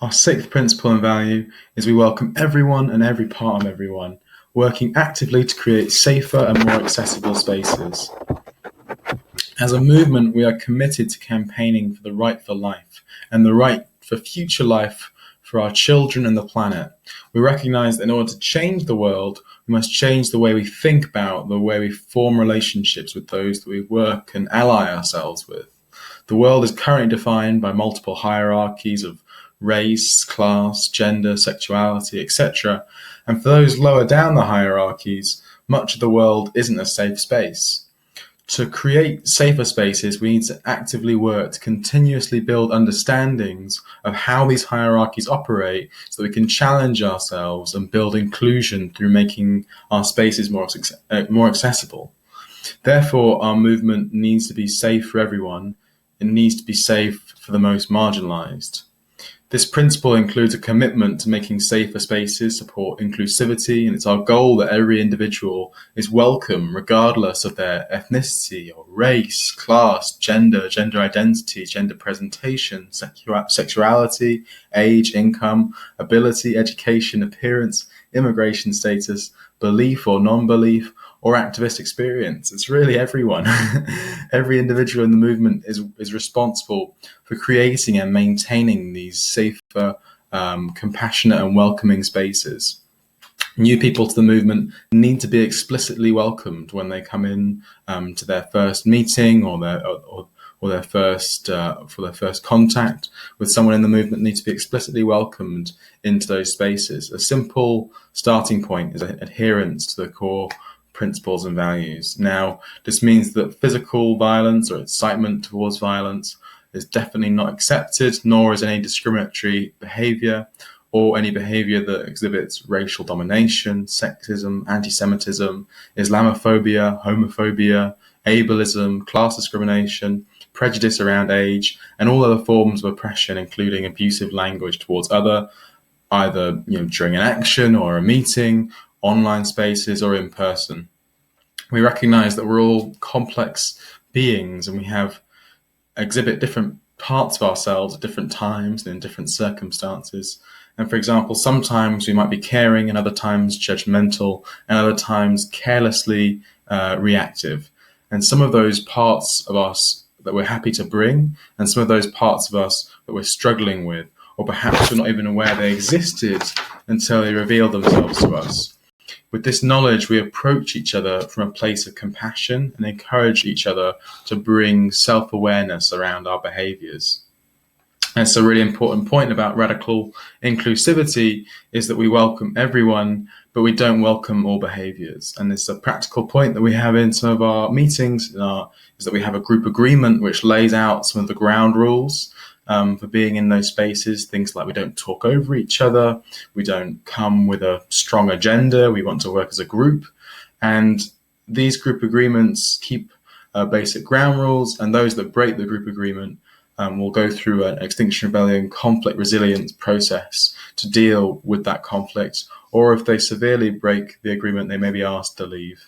Our sixth principle and value is we welcome everyone and every part of everyone, working actively to create safer and more accessible spaces. As a movement, we are committed to campaigning for the right for life and the right for future life for our children and the planet. We recognize that in order to change the world, we must change the way we think about, the way we form relationships with those that we work and ally ourselves with. The world is currently defined by multiple hierarchies of race, class, gender, sexuality, etc. And for those lower down the hierarchies, much of the world isn't a safe space. To create safer spaces, we need to actively work to continuously build understandings of how these hierarchies operate so that we can challenge ourselves and build inclusion through making our spaces more accessible. Therefore, our movement needs to be safe for everyone. It needs to be safe for the most marginalized. This principle includes a commitment to making safer spaces support inclusivity, and it's our goal that every individual is welcome regardless of their ethnicity or race, class, gender identity, gender presentation, sexuality, age, income, ability, education, appearance, immigration status, belief or non-belief, or activist experience. It's really everyone. Every individual in the movement is responsible for creating and maintaining these safer, compassionate and welcoming spaces. New people to the movement need to be explicitly welcomed when they come in to their first meeting or their first contact with someone in the movement. Need to be explicitly welcomed into those spaces. A simple starting point is adherence to the core principles and values. Now, this means that physical violence or incitement towards violence is definitely not accepted, nor is any discriminatory behavior or any behavior that exhibits racial domination, sexism, anti-Semitism, Islamophobia, homophobia, ableism, class discrimination, prejudice around age, and all other forms of oppression, including abusive language towards either during an action or a meeting, online spaces, or in person. We recognize that we're all complex beings and we exhibit different parts of ourselves at different times and in different circumstances. And for example, sometimes we might be caring and other times judgmental and other times carelessly reactive. And some of those parts of us that we're happy to bring and some of those parts of us that we're struggling with, or perhaps we're not even aware they existed until they reveal themselves to us. With this knowledge, we approach each other from a place of compassion and encourage each other to bring self-awareness around our behaviors. And so a really important point about radical inclusivity is that we welcome everyone, but we don't welcome all behaviors. And it's a practical point that we have in some of our meetings is that we have a group agreement which lays out some of the ground rules for being in those spaces. Things like we don't talk over each other, we don't come with a strong agenda, we want to work as a group. And these group agreements keep basic ground rules, and those that break the group agreement will go through an Extinction Rebellion conflict resilience process to deal with that conflict, or if they severely break the agreement, they may be asked to leave.